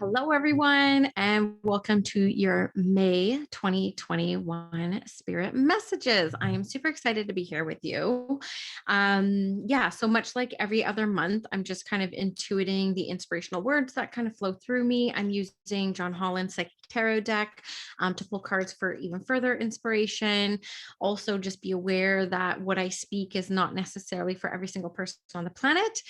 Hello, everyone, and welcome to your May 2021 Spirit Messages. I am super excited to be here with you. So much like every other month, I'm just kind of intuiting the inspirational words that kind of flow through me. I'm using John Holland's Psychic Tarot deck to pull cards for even further inspiration. Also, just be aware that what I speak is not necessarily for every single person on the planet.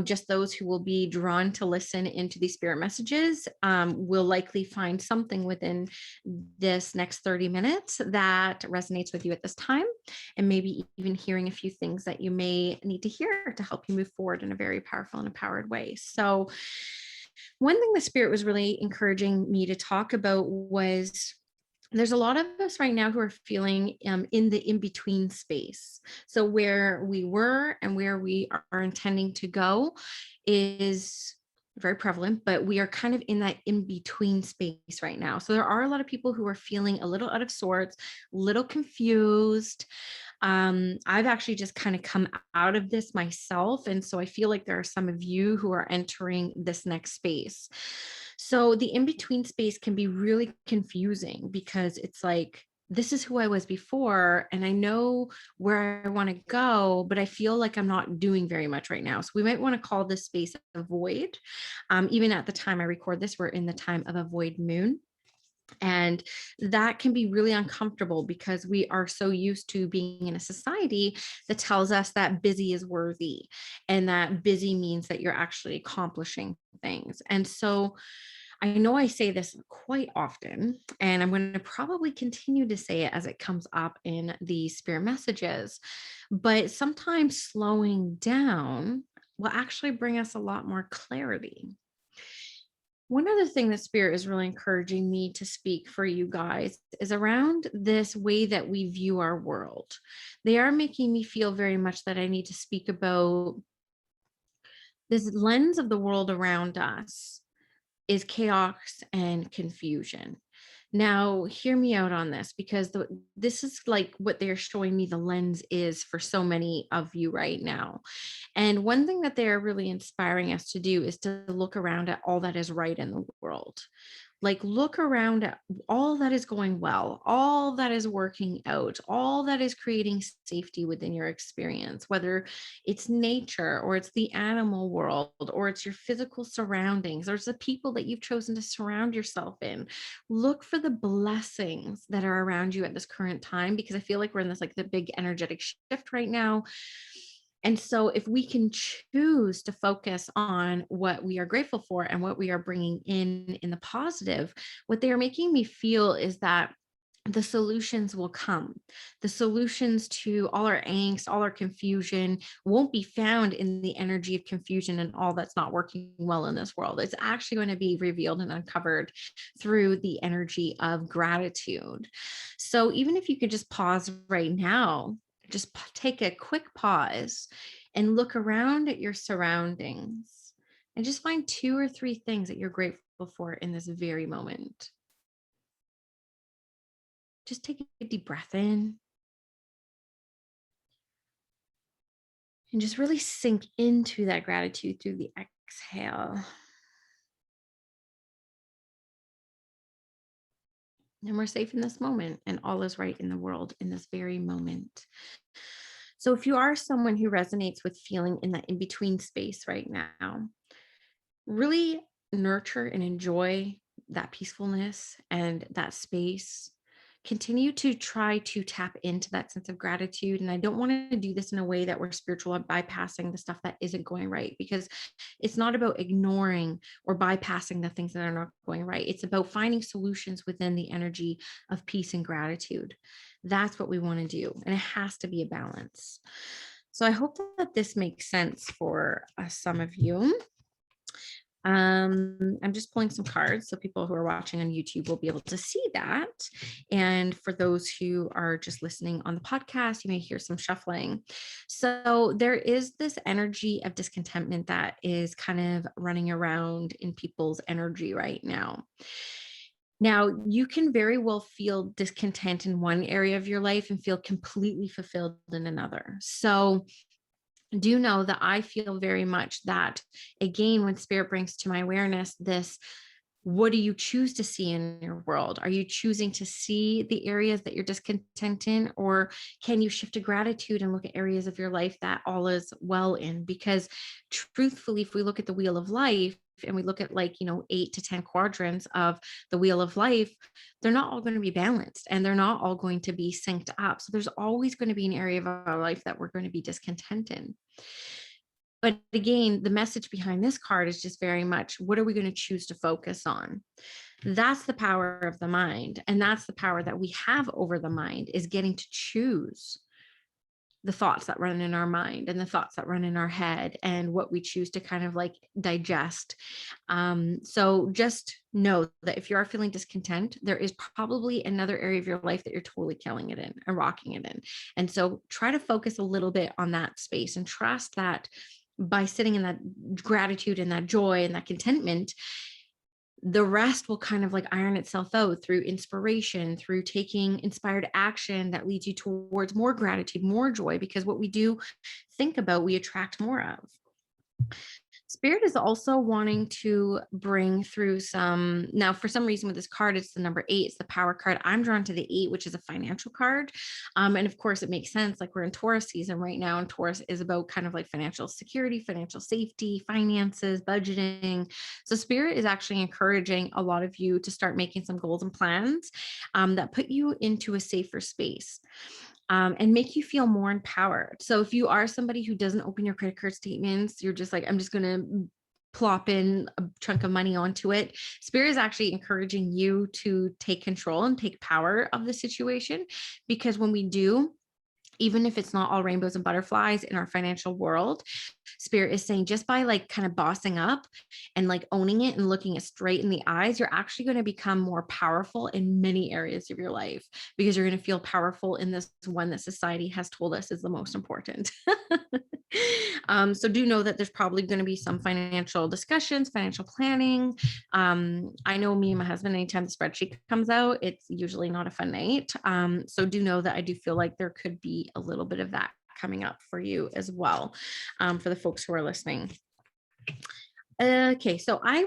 Just those who will be drawn to listen into these spirit messages will likely find something within this next 30 minutes that resonates with you at this time, and maybe even hearing a few things that you may need to hear to help you move forward in a very powerful and empowered way. So one thing the spirit was really encouraging me to talk about was there's a lot of us right now who are feeling in the in-between space. So where we were and where we are intending to go is very prevalent, but we are kind of in that in-between space right now. So there are a lot of people who are feeling a little out of sorts, a little confused. I've actually just kind of come out of this myself. And so I feel like there are some of you who are entering this next space. So the in-between space can be really confusing because it's like, this is who I was before, and I know where I want to go, but I feel like I'm not doing very much right now. So we might want to call this space a void. Even at the time I record this, we're in the time of a void moon. And that can be really uncomfortable because we are so used to being in a society that tells us that busy is worthy and that busy means that you're actually accomplishing things. And so I know I say this quite often, and I'm going to probably continue to say it as it comes up in the spirit messages, but sometimes slowing down will actually bring us a lot more clarity. One other thing that Spirit is really encouraging me to speak for you guys is around this way that we view our world. They are making me feel very much that I need to speak about this lens of the world around us is chaos and confusion. Now, hear me out on this because this is like what they're showing me the lens is for so many of you right now. And one thing that they're really inspiring us to do is to look around at all that is right in the world. Like, look around at all that is going well, all that is working out, all that is creating safety within your experience, whether it's nature or it's the animal world or it's your physical surroundings or it's the people that you've chosen to surround yourself in. Look for the blessings that are around you at this current time, because I feel like we're in this like the big energetic shift right now. And so if we can choose to focus on what we are grateful for and what we are bringing in the positive, what they are making me feel is that the solutions will come. The solutions to all our angst, all our confusion won't be found in the energy of confusion and all that's not working well in this world. It's actually going to be revealed and uncovered through the energy of gratitude. So even if you could just pause right now, just take a quick pause and look around at your surroundings and just find 2 or 3 things that you're grateful for in this very moment. Just take a deep breath in and just really sink into that gratitude through the exhale. And we're safe in this moment, and all is right in the world in this very moment. So if you are someone who resonates with feeling in that in-between space right now, really nurture and enjoy that peacefulness and that space. Continue to try to tap into that sense of gratitude. And I don't want to do this in a way that we're spiritual and bypassing the stuff that isn't going right, because it's not about ignoring or bypassing the things that are not going right. It's about finding solutions within the energy of peace and gratitude. That's what we want to do. And it has to be a balance. So I hope that this makes sense for some of you. I'm just pulling some cards so people who are watching on YouTube will be able to see that. And for those who are just listening on the podcast, you may hear some shuffling. So there is this energy of discontentment that is kind of running around in people's energy right now. Now, you can very well feel discontent in one area of your life and feel completely fulfilled in another. So do know that I feel very much that, again, when spirit brings to my awareness this What do you choose to see in your world? Are you choosing to see the areas that you're discontent in, or can you shift to gratitude and look at areas of your life that all is well in? Because truthfully, if we look at the wheel of life and we look at, like, 8 to 10 quadrants of the wheel of life, they're not all going to be balanced and they're not all going to be synced up. So there's always going to be an area of our life that we're going to be discontent in. But again, the message behind this card is just very much, what are we going to choose to focus on? That's the power of the mind. And that's the power that we have over the mind, is getting to choose the thoughts that run in our mind and the thoughts that run in our head and what we choose to kind of like digest. So just know that if you are feeling discontent, there is probably another area of your life that you're totally killing it in and rocking it in. And so try to focus a little bit on that space and trust that by sitting in that gratitude and that joy and that contentment, the rest will kind of like iron itself out through inspiration, through taking inspired action that leads you towards more gratitude, more joy, because what we do think about, we attract more of. Spirit is also wanting to bring through some, now for some reason with this card, it's the number 8, it's the power card. I'm drawn to the 8, which is a financial card. And of course it makes sense. Like, we're in Taurus season right now, and Taurus is about kind of like financial security, financial safety, finances, budgeting. So Spirit is actually encouraging a lot of you to start making some goals and plans that put you into a safer space. And make you feel more empowered. So if you are somebody who doesn't open your credit card statements, you're just like, I'm just going to plop in a chunk of money onto it. Spirit is actually encouraging you to take control and take power of the situation, because when we do, even if it's not all rainbows and butterflies in our financial world, Spirit is saying, just by like kind of bossing up and like owning it and looking it straight in the eyes, you're actually going to become more powerful in many areas of your life, because you're going to feel powerful in this one that society has told us is the most important. So do know that there's probably going to be some financial discussions, financial planning. I know me and my husband, anytime the spreadsheet comes out, it's usually not a fun night. So do know that I do feel like there could be a little bit of that coming up for you as well, for the folks who are listening. Okay, so I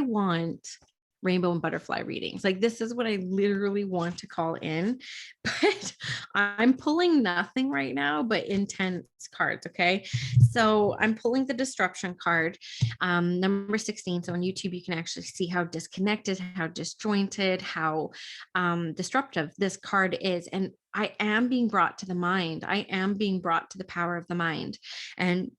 want rainbow and butterfly readings. Like, this is what I literally want to call in, but I'm pulling nothing right now but intense cards. Okay, so I'm pulling the disruption card, number 16. So on YouTube you can actually see how disconnected, how disjointed, how disruptive this card is. And I am being brought to the mind. I am being brought to the power of the mind. And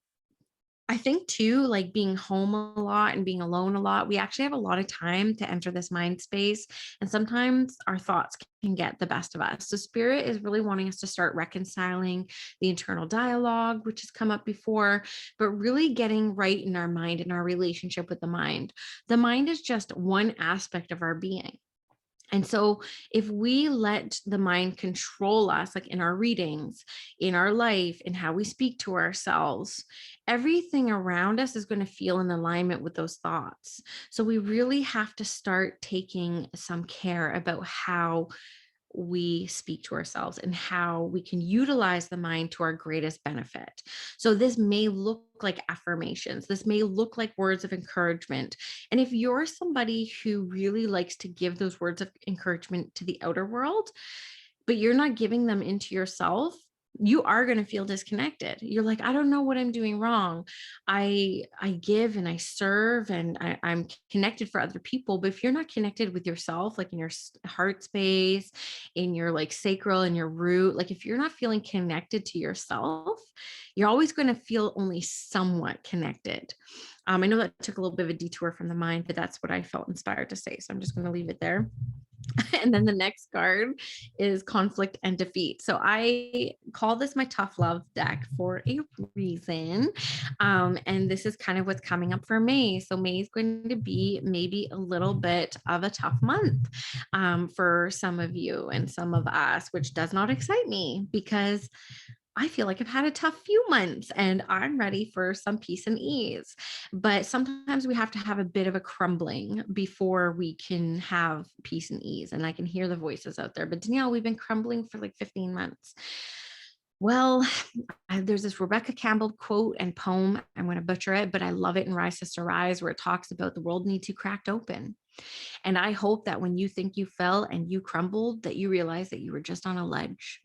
I think too, like, being home a lot and being alone a lot, we actually have a lot of time to enter this mind space. And sometimes our thoughts can get the best of us. So Spirit is really wanting us to start reconciling the internal dialogue, which has come up before, but really getting right in our mind and our relationship with the mind. The mind is just one aspect of our being. And so if we let the mind control us, like in our readings, in our life, in how we speak to ourselves, everything around us is going to feel in alignment with those thoughts. So we really have to start taking some care about how we speak to ourselves and how we can utilize the mind to our greatest benefit. So this may look like affirmations. This may look like words of encouragement. And if you're somebody who really likes to give those words of encouragement to the outer world, but you're not giving them into yourself, you are going to feel disconnected. You're like, I don't know what I'm doing wrong. I give and I serve and I'm connected for other people. But if you're not connected with yourself, like in your heart space, in your like sacral and your root, like if you're not feeling connected to yourself, you're always going to feel only somewhat connected. I know that took a little bit of a detour from the mind, but that's what I felt inspired to say. So I'm just going to leave it there. And then the next card is conflict and defeat. So I call this my tough love deck for a reason. And this is kind of what's coming up for May. So May is going to be maybe a little bit of a tough month for some of you and some of us, which does not excite me, because I feel like I've had a tough few months and I'm ready for some peace and ease. But sometimes we have to have a bit of a crumbling before we can have peace and ease. And I can hear the voices out there. But Danielle, we've been crumbling for like 15 months. Well, there's this Rebecca Campbell quote and poem. I'm going to butcher it, but I love it in Rise Sister Rise, where it talks about the world needs to cracked open. And I hope that when you think you fell and you crumbled, that you realize that you were just on a ledge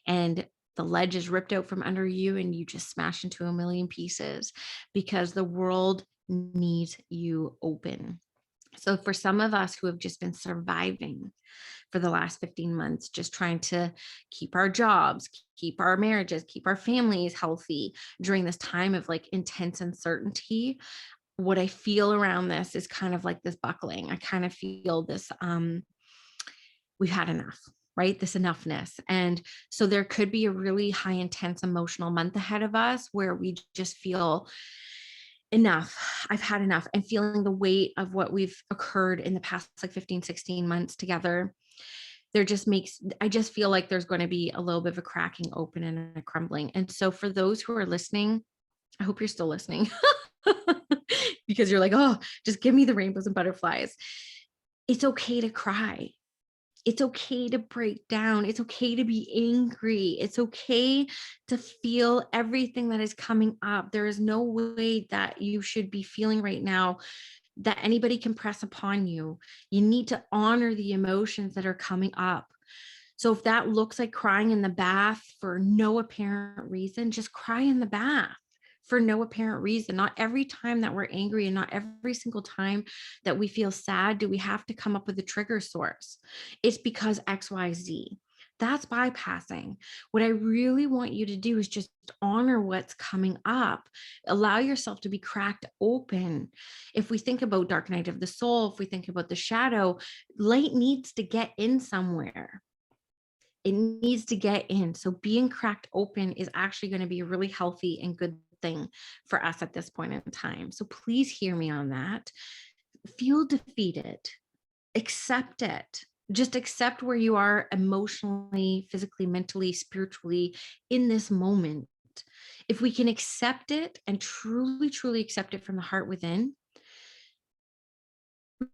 and the ledge is ripped out from under you and you just smash into a million pieces because the world needs you open. So for some of us who have just been surviving for the last 15 months, just trying to keep our jobs, keep our marriages, keep our families healthy during this time of like intense uncertainty, what I feel around this is kind of like this buckling. I kind of feel this, we've had enough, right? This enoughness. And so there could be a really high intense emotional month ahead of us where we just feel enough. I've had enough, and feeling the weight of what we've occurred in the past like 15, 16 months together. I just feel like there's going to be a little bit of a cracking open and a crumbling. And so for those who are listening, I hope you're still listening because you're like, oh, just give me the rainbows and butterflies. It's okay to cry. It's okay to break down. It's okay to be angry. It's okay to feel everything that is coming up. There is no way that you should be feeling right now that anybody can press upon you. You need to honor the emotions that are coming up. So if that looks like crying in the bath for no apparent reason, just cry in the bath for no apparent reason. Not every time that we're angry and not every single time that we feel sad do we have to come up with a trigger source. It's because XYZ. That's bypassing. What I really want you to do is just honor what's coming up. Allow yourself to be cracked open. If we think about dark night of the soul, if we think about the shadow, light needs to get in somewhere. It needs to get in. So being cracked open is actually going to be a really healthy and good thing for us at this point in time. So please hear me on that. Feel defeated, accept it. Just accept where you are emotionally, physically, mentally, spiritually in this moment. If we can accept it and truly, truly accept it from the heart within,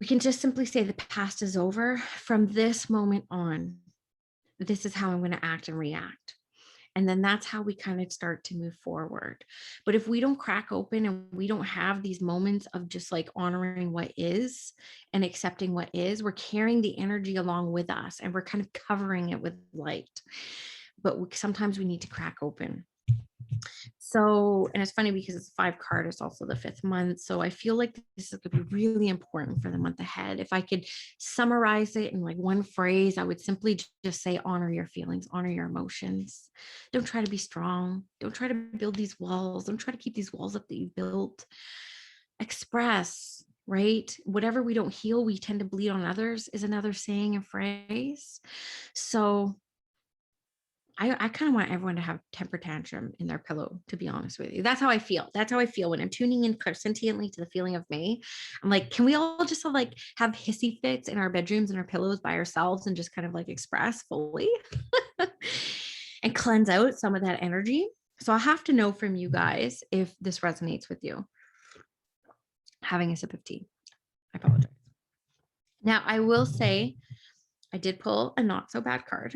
we can just simply say the past is over. From this moment on, this is how I'm going to act and react. And then that's how we kind of start to move forward. But if we don't crack open and we don't have these moments of just like honoring what is and accepting what is, we're carrying the energy along with us and we're kind of covering it with light. But sometimes we need to crack open. So, and it's funny because it's 5 card, it's also the 5th month. So I feel like this is going to be really important for the month ahead. If I could summarize it in like one phrase, I would simply just say, honor your feelings, honor your emotions. Don't try to be strong. Don't try to build these walls. Don't try to keep these walls up that you've built. Express, right? Whatever we don't heal, we tend to bleed on others is another saying and phrase. So I kind of want everyone to have temper tantrum in their pillow, to be honest with you. That's how I feel. That's how I feel when I'm tuning in clairsentiently to the feeling of May. I'm like, can we all just like have hissy fits in our bedrooms and our pillows by ourselves and just kind of like express fully and cleanse out some of that energy? So I have to know from you guys if this resonates with you. Having a sip of tea. I apologize. Now, I will say I did pull a not so bad card.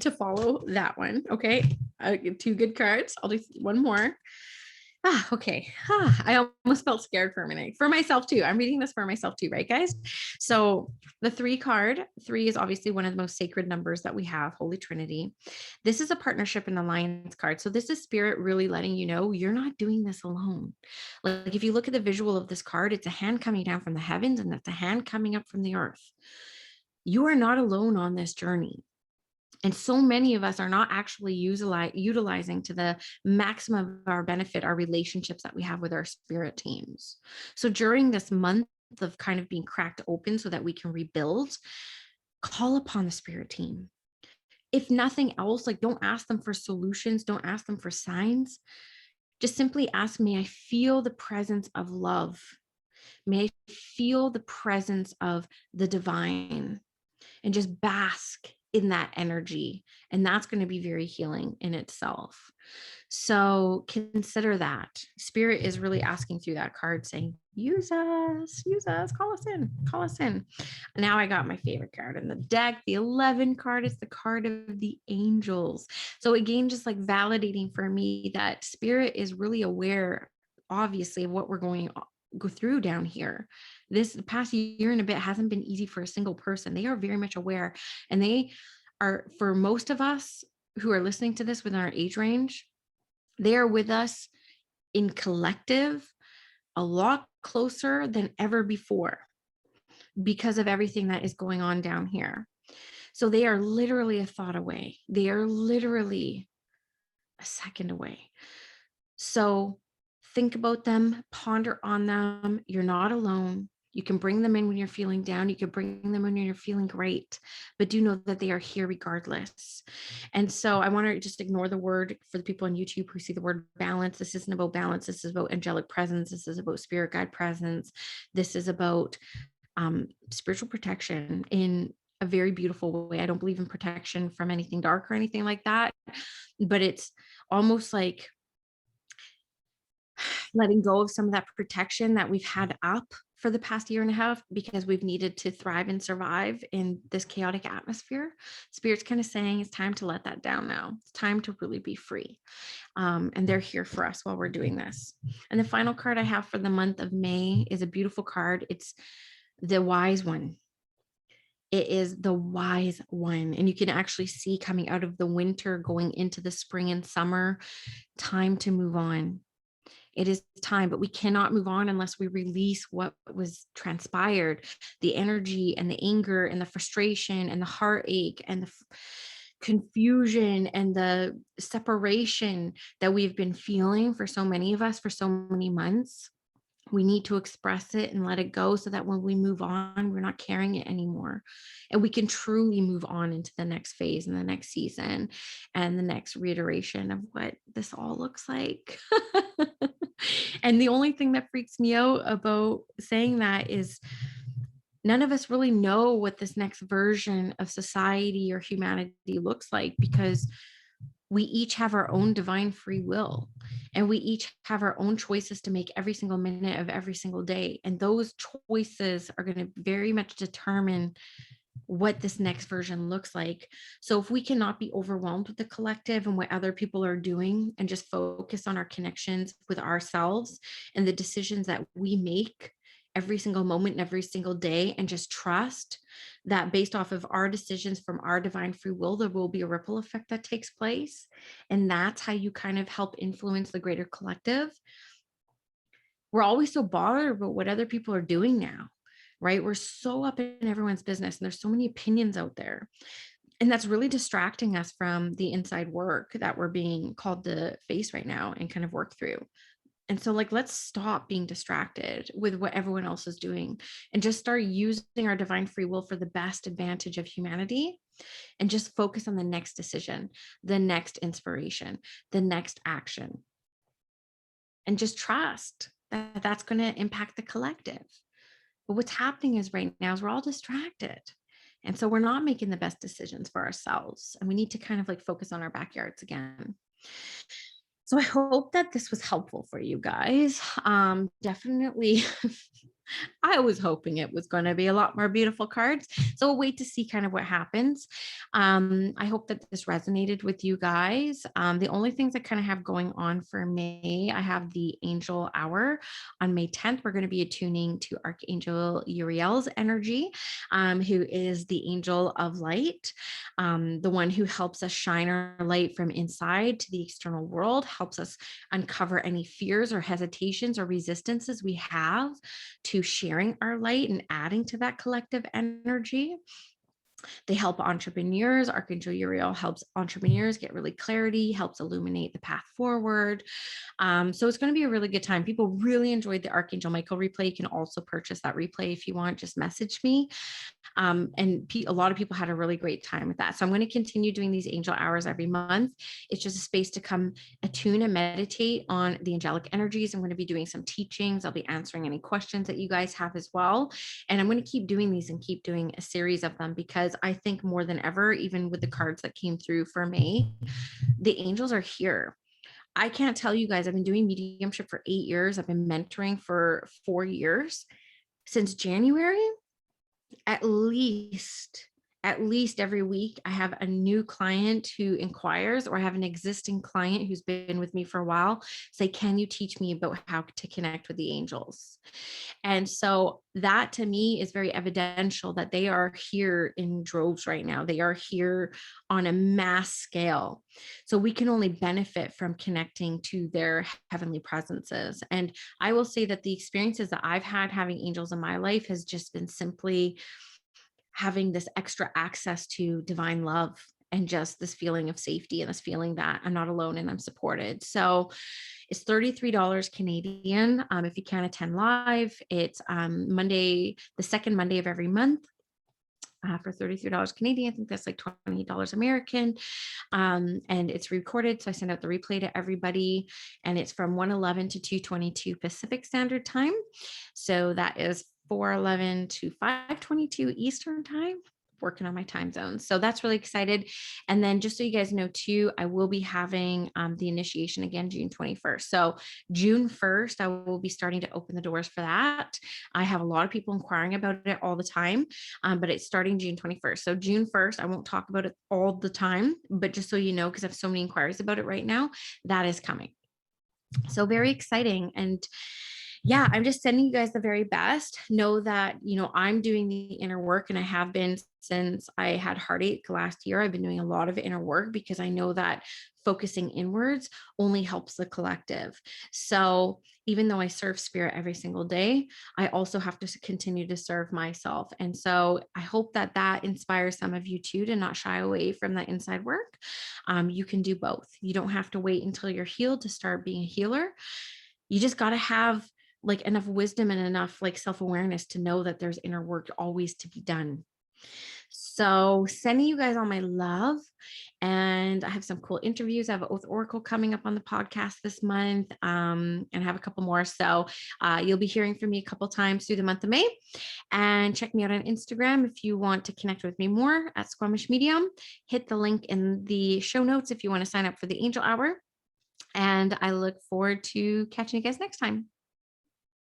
To follow that one. Okay. 2 good cards. I'll do one more. Okay. I almost felt scared for a minute. For myself too. I'm reading this for myself too, right, guys? So the 3 card, 3 is obviously one of the most sacred numbers that we have, Holy Trinity. This is a partnership and alliance card. So this is spirit really letting you know you're not doing this alone. Like if you look at the visual of this card, it's a hand coming down from the heavens and that's a hand coming up from the earth. You are not alone on this journey. And so many of us are not actually utilizing to the maximum of our benefit our relationships that we have with our spirit teams. So during this month of kind of being cracked open so that we can rebuild, call upon the spirit team. If nothing else, like don't ask them for solutions, don't ask them for signs. Just simply ask, may I feel the presence of love? May I feel the presence of the divine? And just bask in that energy. And that's going to be very healing in itself. So consider that. Spirit is really asking through that card saying, use us, call us in, call us in. Now I got my favorite card in the deck. The 11 card is the card of the angels. So again, just like validating for me that Spirit is really aware, obviously, of what we're going to go through down here. This past year and a bit hasn't been easy for a single person. They are very much aware, and they are, for most of us who are listening to this within our age range, they are with us in collective a lot closer than ever before because of everything that is going on down here. So they are literally a thought away. They are literally a second away. So think about them, ponder on them. You're not alone. You can bring them in when you're feeling down. You can bring them when you're feeling great, but do know that they are here regardless. And so I want to just ignore the word for the people on YouTube who see the word balance. This isn't about balance. This is about angelic presence. This is about spirit guide presence. This is about spiritual protection in a very beautiful way. I don't believe in protection from anything dark or anything like that, but it's almost like letting go of some of that protection that we've had up for the past year and a half because we've needed to thrive and survive in this chaotic atmosphere. Spirit's kind of saying it's time to let that down now. It's time to really be free. And they're here for us while we're doing this. And the final card I have for the month of May is a beautiful card. It's the wise one. It is the wise one. And you can actually see coming out of the winter, going into the spring and summer, time to move on. It is time, but we cannot move on unless we release what was transpired, the energy and the anger and the frustration and the heartache and the confusion and the separation that we've been feeling for so many of us for so many months. We need to express it and let it go so that when we move on, we're not carrying it anymore. And we can truly move on into the next phase and the next season and the next reiteration of what this all looks like. And the only thing that freaks me out about saying that is none of us really know what this next version of society or humanity looks like because we each have our own divine free will and we each have our own choices to make every single minute of every single day. And those choices are going to very much determine what this next version looks like. So if we cannot be overwhelmed with the collective and what other people are doing and just focus on our connections with ourselves and the decisions that we make every single moment and every single day, and just trust that based off of our decisions from our divine free will, there will be a ripple effect that takes place. And that's how you kind of help influence the greater collective. We're always so bothered about what other people are doing now, right? We're so up in everyone's business and there's so many opinions out there. And that's really distracting us from the inside work that we're being called to face right now and kind of work through. And so let's stop being distracted with what everyone else is doing and just start using our divine free will for the best advantage of humanity and just focus on the next decision, the next inspiration, the next action. And just trust that that's going to impact the collective. But what's happening is right now is we're all distracted. And so we're not making the best decisions for ourselves. And we need to kind of focus on our backyards again. So I hope that this was helpful for you guys. Definitely, I was hoping it was going to be a lot more beautiful cards. So we'll wait to see kind of what happens. I hope that this resonated with you guys. The only things I kind of have going on for May, I have the Angel Hour on May 10th. We're going to be attuning to Archangel Uriel's energy, who is the angel of light, the one who helps us shine our light from inside to the external world, helps us uncover any fears or hesitations or resistances we have to sharing our light and adding to that collective energy. They help entrepreneurs. Archangel Uriel helps entrepreneurs get really clarity, helps illuminate the path forward. So it's going to be a really good time. People really enjoyed the Archangel Michael replay. You can also purchase that replay if you want. Just message me. And a lot of people had a really great time with that. So I'm going to continue doing these angel hours every month. It's just a space to come attune and meditate on the angelic energies. I'm going to be doing some teachings. I'll be answering any questions that you guys have as well. And I'm going to keep doing these and keep doing a series of them because because I think more than ever, even with the cards that came through for May, the angels are here. I can't tell you guys, I've been doing mediumship for 8 years. I've been mentoring for 4 years. Since January, at least every week I have a new client who inquires, or I have an existing client who's been with me for a while say, can you teach me about how to connect with the angels? And so that to me is very evidential that they are here in droves right now. They are here on a mass scale. So we can only benefit from connecting to their heavenly presences. And I will say that the experiences that I've had having angels in my life has just been simply having this extra access to divine love, and just this feeling of safety and this feeling that I'm not alone and I'm supported. So it's $33 Canadian. If you can attend live, it's Monday, the second Monday of every month. For $33 Canadian, I think that's like $20 American. And it's recorded. So I send out the replay to everybody, and it's from 1:11 to 2:22 Pacific Standard Time. So that is 4:11 to 5:22 Eastern Time. Working on my time zones. So that's really excited. And then just so you guys know too, I will be having the initiation again, June 21st. So June 1st, I will be starting to open the doors for that. I have a lot of people inquiring about it all the time, but it's starting June 21st. So June 1st, I won't talk about it all the time, but just so you know, because I have so many inquiries about it right now, that is coming. So very exciting. And yeah, I'm just sending you guys the very best. Know that, I'm doing the inner work, and I have been since I had heartache last year. I've been doing a lot of inner work because I know that focusing inwards only helps the collective. So even though I serve spirit every single day, I also have to continue to serve myself. And so I hope that that inspires some of you too, to not shy away from that inside work. You can do both. You don't have to wait until you're healed to start being a healer. You just got to have like enough wisdom and enough like self-awareness to know that there's inner work always to be done. So sending you guys all my love. And I have some cool interviews. I have Oath Oracle coming up on the podcast this month, and I have a couple more. So you'll be hearing from me a couple times through the month of May. And check me out on Instagram if you want to connect with me more at Squamish Medium. Hit the link in the show notes if you want to sign up for the Angel Hour. And I look forward to catching you guys next time.